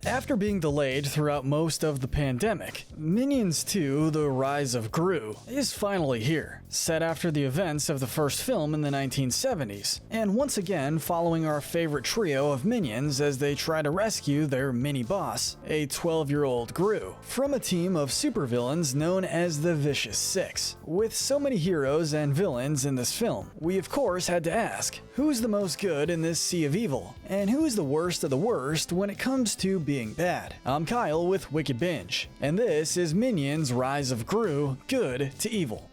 After being delayed throughout most of the pandemic, Minions 2: The Rise of Gru is finally here, set after the events of the first film in the 1970s, and once again following our favorite trio of minions as they try to rescue their mini-boss, a 12-year-old Gru, from a team of supervillains known as the Vicious Six. With so many heroes and villains in this film, we of course had to ask, who's the most good in this sea of evil, and who is the worst of the worst when it comes to being bad? I'm Kyle with Wicked Binge, and this is Minions: Rise of Gru, Good to Evil.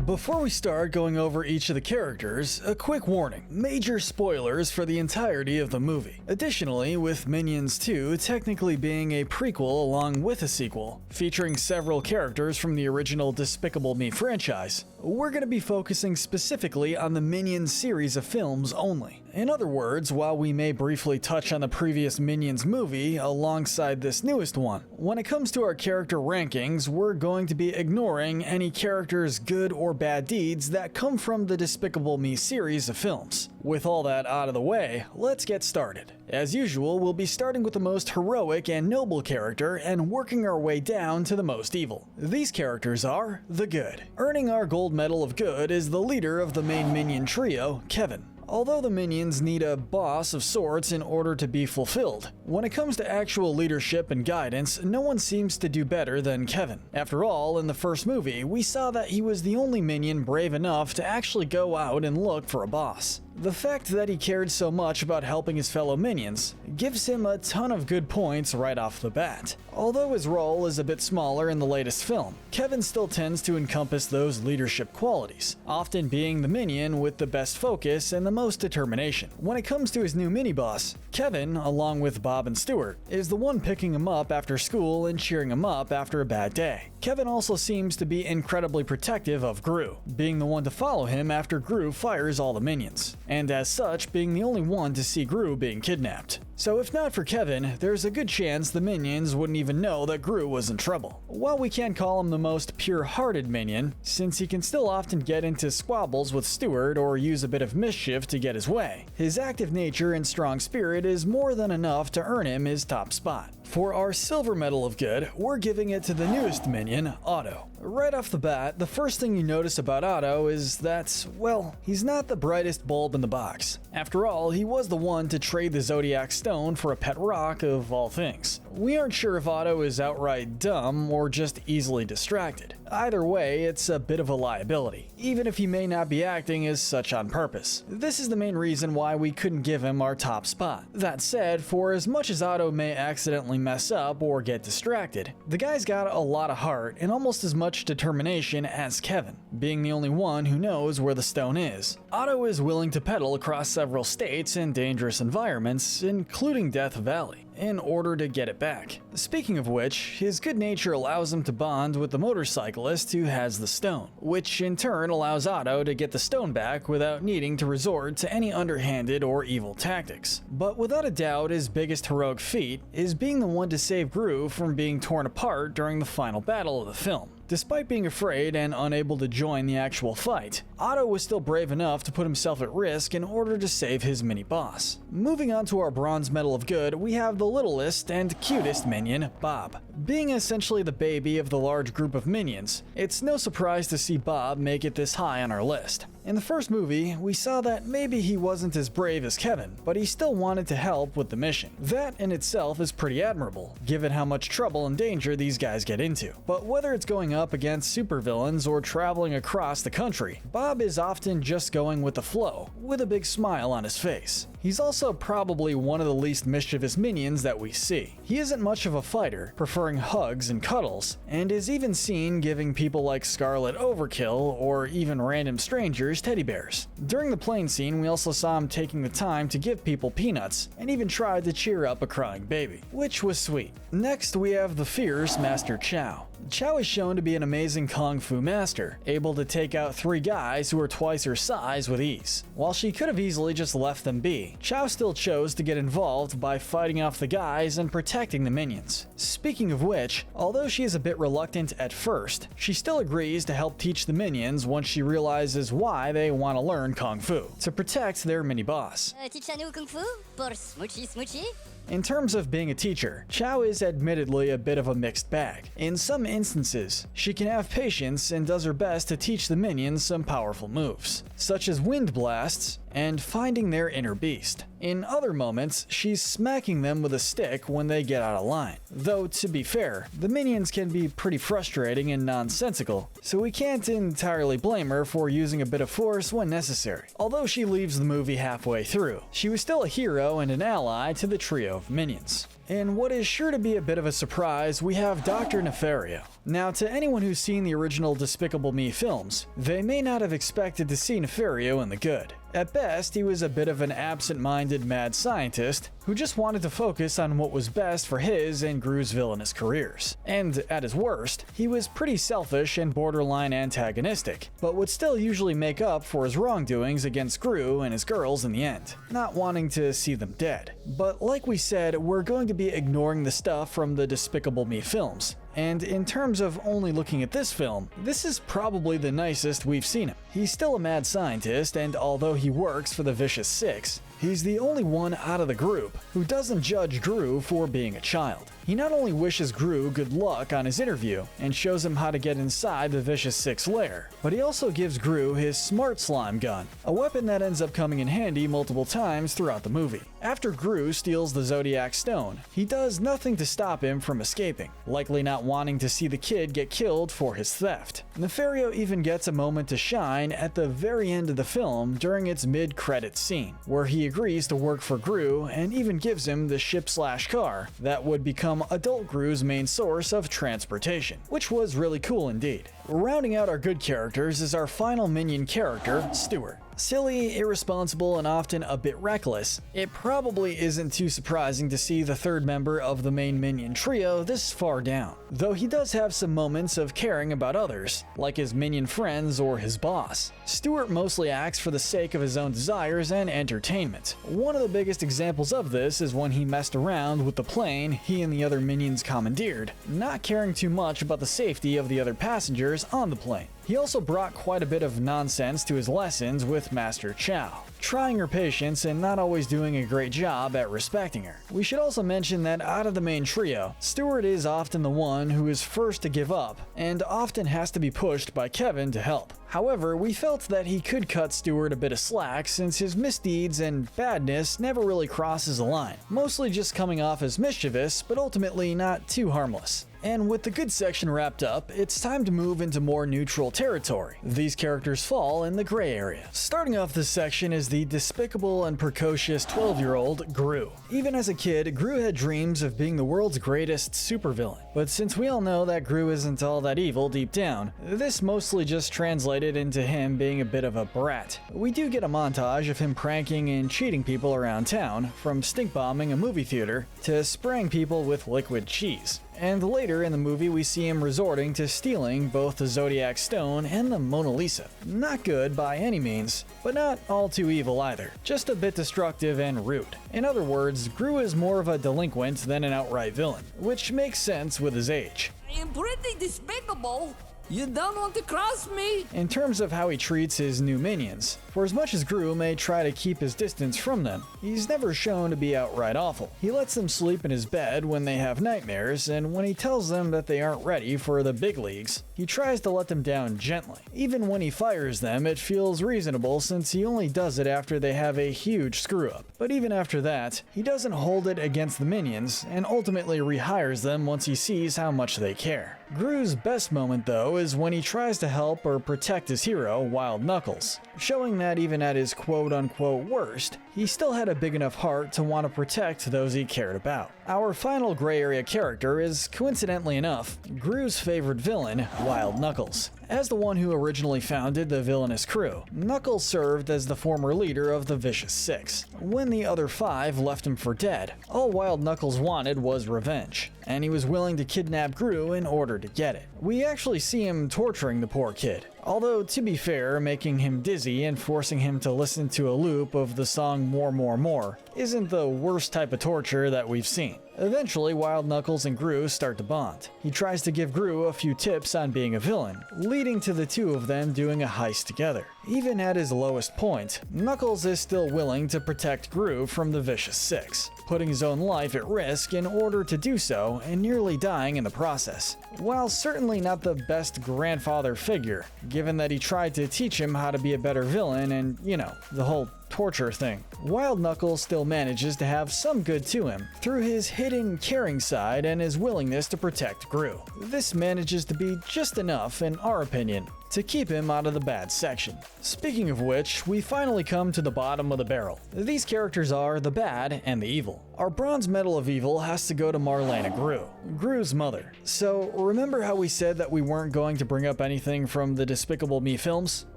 Before we start going over each of the characters, a quick warning: major spoilers for the entirety of the movie. Additionally, with Minions 2 technically being a prequel along with a sequel, featuring several characters from the original Despicable Me franchise, we're going to be focusing specifically on the Minions series of films only. In other words, while we may briefly touch on the previous Minions movie alongside this newest one, when it comes to our character rankings, we're going to be ignoring any character's good or bad deeds that come from the Despicable Me series of films. With all that out of the way, let's get started. As usual, we'll be starting with the most heroic and noble character and working our way down to the most evil. These characters are the Good. Earning our gold medal of good is the leader of the main minion trio, Kevin. Although the minions need a boss of sorts in order to be fulfilled, when it comes to actual leadership and guidance, no one seems to do better than Kevin. After all, in the first movie, we saw that he was the only minion brave enough to actually go out and look for a boss. The fact that he cared so much about helping his fellow minions gives him a ton of good points right off the bat. Although his role is a bit smaller in the latest film, Kevin still tends to encompass those leadership qualities, often being the minion with the best focus and the most determination. When it comes to his new mini-boss, Kevin, along with Bob and Stuart, is the one picking him up after school and cheering him up after a bad day. Kevin also seems to be incredibly protective of Gru, being the one to follow him after Gru fires all the minions, and as such being the only one to see Gru being kidnapped. So if not for Kevin, there's a good chance the minions wouldn't even know that Gru was in trouble. While we can't call him the most pure-hearted minion, since he can still often get into squabbles with Stuart or use a bit of mischief to get his way, his active nature and strong spirit is more than enough to earn him his top spot. For our silver medal of good, we're giving it to the newest minion, Otto. Right off the bat, the first thing you notice about Otto is that, well, he's not the brightest bulb in the box. After all, he was the one to trade the Zodiac Stone for a pet rock of all things. We aren't sure if Otto is outright dumb or just easily distracted. Either way, it's a bit of a liability, even if he may not be acting as such on purpose. This is the main reason why we couldn't give him our top spot. That said, for as much as Otto may accidentally mess up or get distracted, the guy's got a lot of heart and almost as much determination as Kevin, being the only one who knows where the stone is. Otto is willing to pedal across several states and dangerous environments, including Death Valley, in order to get it back. Speaking of which, his good nature allows him to bond with the motorcyclist who has the stone, which in turn allows Otto to get the stone back without needing to resort to any underhanded or evil tactics. But without a doubt, his biggest heroic feat is being the one to save Gru from being torn apart during the final battle of the film. Despite being afraid and unable to join the actual fight, Otto was still brave enough to put himself at risk in order to save his mini-boss. Moving on to our bronze medal of good, we have the littlest and cutest minion, Bob. Being essentially the baby of the large group of minions, it's no surprise to see Bob make it this high on our list. In the first movie, we saw that maybe he wasn't as brave as Kevin, but he still wanted to help with the mission. That in itself is pretty admirable, given how much trouble and danger these guys get into. But whether it's going up against supervillains or traveling across the country, Bob is often just going with the flow, with a big smile on his face. He's also probably one of the least mischievous minions that we see. He isn't much of a fighter, preferring hugs and cuddles, and is even seen giving people like Scarlet overkill or even random strangers teddy bears. During the plane scene, we also saw him taking the time to give people peanuts and even tried to cheer up a crying baby, which was sweet. Next, we have the fierce Master Chow. Chow is shown to be an amazing kung fu master, able to take out 3 guys who are twice her size with ease. While she could have easily just left them be, Chow still chose to get involved by fighting off the guys and protecting the minions. Speaking of which, although she is a bit reluctant at first, she still agrees to help teach the minions once she realizes why they want to learn kung fu, to protect their mini-boss. Teach-nous kung fu? Por smoochy smoochy? In terms of being a teacher, Chow is admittedly a bit of a mixed bag. In some instances, she can have patience and does her best to teach the minions some powerful moves, such as wind blasts and finding their inner beast. In other moments, she's smacking them with a stick when they get out of line. Though, to be fair, the minions can be pretty frustrating and nonsensical, so we can't entirely blame her for using a bit of force when necessary. Although she leaves the movie halfway through, she was still a hero and an ally to the trio of minions. In what is sure to be a bit of a surprise, we have Dr. Nefario. Now, to anyone who's seen the original Despicable Me films, they may not have expected to see Nefario in the good. At best, he was a bit of an absent-minded mad scientist who just wanted to focus on what was best for his and Gru's villainous careers. And at his worst, he was pretty selfish and borderline antagonistic, but would still usually make up for his wrongdoings against Gru and his girls in the end, not wanting to see them dead. But like we said, we're going to be ignoring the stuff from the Despicable Me films. And in terms of only looking at this film, this is probably the nicest we've seen him. He's still a mad scientist, and although he works for the Vicious Six, he's the only one out of the group who doesn't judge Gru for being a child. He not only wishes Gru good luck on his interview and shows him how to get inside the Vicious Six lair, but he also gives Gru his smart slime gun, a weapon that ends up coming in handy multiple times throughout the movie. After Gru steals the Zodiac Stone, he does nothing to stop him from escaping, likely not wanting to see the kid get killed for his theft. Nefario even gets a moment to shine at the very end of the film during its mid-credits scene, where he agrees to work for Gru and even gives him the ship/car that would become adult Gru's main source of transportation, which was really cool indeed. Rounding out our good characters is our final minion character, Stuart. Silly, irresponsible, and often a bit reckless, it probably isn't too surprising to see the third member of the main minion trio this far down, though he does have some moments of caring about others, like his minion friends or his boss. Stuart mostly acts for the sake of his own desires and entertainment. One of the biggest examples of this is when he messed around with the plane he and the other minions commandeered, not caring too much about the safety of the other passengers on the plane. He also brought quite a bit of nonsense to his lessons with Master Chow, trying her patience and not always doing a great job at respecting her. We should also mention that out of the main trio, Stuart is often the one who is first to give up, and often has to be pushed by Kevin to help. However, we felt that he could cut Stuart a bit of slack since his misdeeds and badness never really crosses a line, mostly just coming off as mischievous, but ultimately not too harmless. And with the good section wrapped up, it's time to move into more neutral territory. These characters fall in the gray area. Starting off this section is the despicable and precocious 12-year-old Gru. Even as a kid, Gru had dreams of being the world's greatest supervillain. But since we all know that Gru isn't all that evil deep down, this mostly just translated into him being a bit of a brat. We do get a montage of him pranking and cheating people around town, from stink bombing a movie theater to spraying people with liquid cheese. And later in the movie we see him resorting to stealing both the Zodiac Stone and the Mona Lisa. Not good by any means, but not all too evil either, just a bit destructive and rude. In other words, Gru is more of a delinquent than an outright villain, which makes sense with his age. I am pretty despicable. You don't want to cross me? In terms of how he treats his new minions, for as much as Gru may try to keep his distance from them, he's never shown to be outright awful. He lets them sleep in his bed when they have nightmares, and when he tells them that they aren't ready for the big leagues, he tries to let them down gently. Even when he fires them, it feels reasonable since he only does it after they have a huge screw-up. But even after that, he doesn't hold it against the minions, and ultimately rehires them once he sees how much they care. Gru's best moment, though, is when he tries to help or protect his hero, Wild Knuckles, showing that even at his quote-unquote worst, he still had a big enough heart to want to protect those he cared about. Our final gray area character is, coincidentally enough, Gru's favorite villain, Wild Knuckles. As the one who originally founded the villainous crew, Knuckles served as the former leader of the Vicious Six. When the other 5 left him for dead, all Wild Knuckles wanted was revenge, and he was willing to kidnap Gru in order to get it. We actually see him torturing the poor kid, although to be fair, making him dizzy and forcing him to listen to a loop of the song More More More isn't the worst type of torture that we've seen. Eventually, Wild Knuckles and Gru start to bond. He tries to give Gru a few tips on being a villain, leading to the two of them doing a heist together. Even at his lowest point, Knuckles is still willing to protect Gru from the Vicious Six, putting his own life at risk in order to do so and nearly dying in the process. While certainly not the best grandfather figure, given that he tried to teach him how to be a better villain and, the whole torture thing, Wild Knuckles still manages to have some good to him through his hidden caring side and his willingness to protect Gru. This manages to be just enough, in our opinion, to keep him out of the bad section. Speaking of which, we finally come to the bottom of the barrel. These characters are the bad and the evil. Our bronze medal of evil has to go to Marlena Gru, Gru's mother. So remember how we said that we weren't going to bring up anything from the Despicable Me films?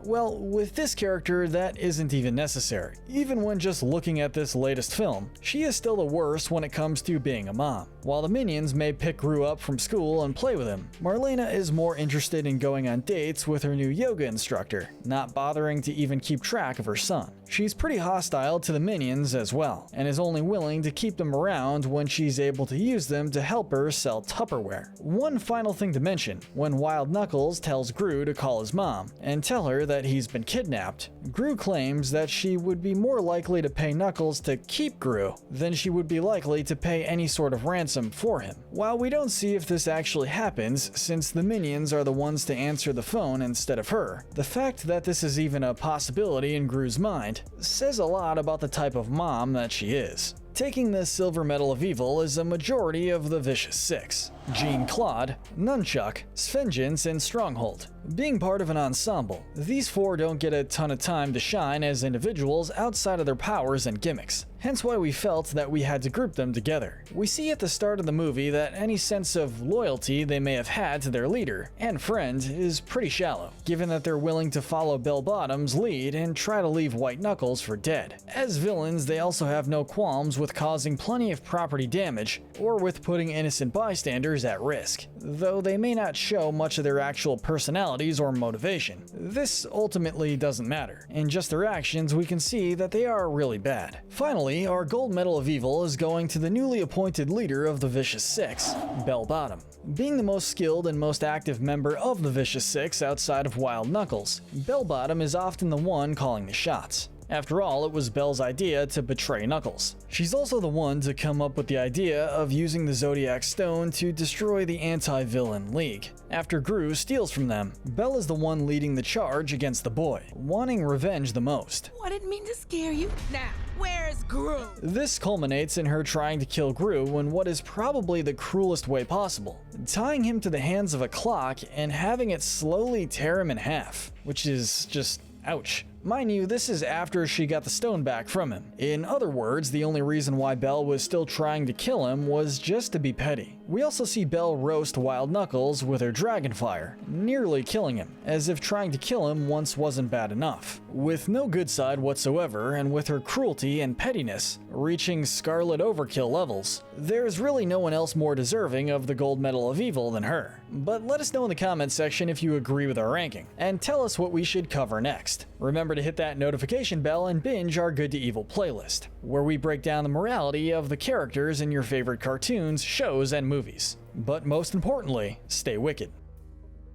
Well, with this character, that isn't even necessary. Even when just looking at this latest film, she is still the worst when it comes to being a mom. While the minions may pick Gru up from school and play with him, Marlena is more interested in going on dates with her new yoga instructor, not bothering to even keep track of her son. She's pretty hostile to the minions as well, and is only willing to keep them around when she's able to use them to help her sell Tupperware. One final thing to mention, when Wild Knuckles tells Gru to call his mom and tell her that he's been kidnapped, Gru claims that she would be more likely to pay Knuckles to keep Gru than she would be likely to pay any sort of ransom for him. While we don't see if this actually happens, since the minions are the ones to answer the phone instead of her, the fact that this is even a possibility in Gru's mind says a lot about the type of mom that she is. Taking the silver medal of evil is a majority of the Vicious Six: Jean-Claude, Nunchuck, Svengeance, and Stronghold. Being part of an ensemble, these 4 don't get a ton of time to shine as individuals outside of their powers and gimmicks, hence why we felt that we had to group them together. We see at the start of the movie that any sense of loyalty they may have had to their leader and friend is pretty shallow, given that they're willing to follow Belle Bottom's lead and try to leave White Knuckles for dead. As villains, they also have no qualms with causing plenty of property damage or with putting innocent bystanders at risk, though they may not show much of their actual personalities or motivation. This ultimately doesn't matter. In just their actions, we can see that they are really bad. Finally, our gold medal of evil is going to the newly appointed leader of the Vicious Six, Belle Bottom. Being the most skilled and most active member of the Vicious Six outside of Wild Knuckles, Belle Bottom is often the one calling the shots. After all, it was Belle's idea to betray Knuckles. She's also the one to come up with the idea of using the Zodiac Stone to destroy the Anti-Villain League. After Gru steals from them, Belle is the one leading the charge against the boy, wanting revenge the most. I didn't mean to scare you. Now, where's Gru? This culminates in her trying to kill Gru in what is probably the cruelest way possible, tying him to the hands of a clock and having it slowly tear him in half, which is just ouch. Mind you, this is after she got the stone back from him. In other words, the only reason why Belle was still trying to kill him was just to be petty. We also see Belle roast Wild Knuckles with her dragon fire, nearly killing him, as if trying to kill him once wasn't bad enough. With no good side whatsoever, and with her cruelty and pettiness reaching Scarlet Overkill levels, there's really no one else more deserving of the gold medal of evil than her. But let us know in the comments section if you agree with our ranking, and tell us what we should cover next. Remember to hit that notification bell and binge our Good to Evil playlist, where we break down the morality of the characters in your favorite cartoons, shows, and movies. But most importantly, stay wicked.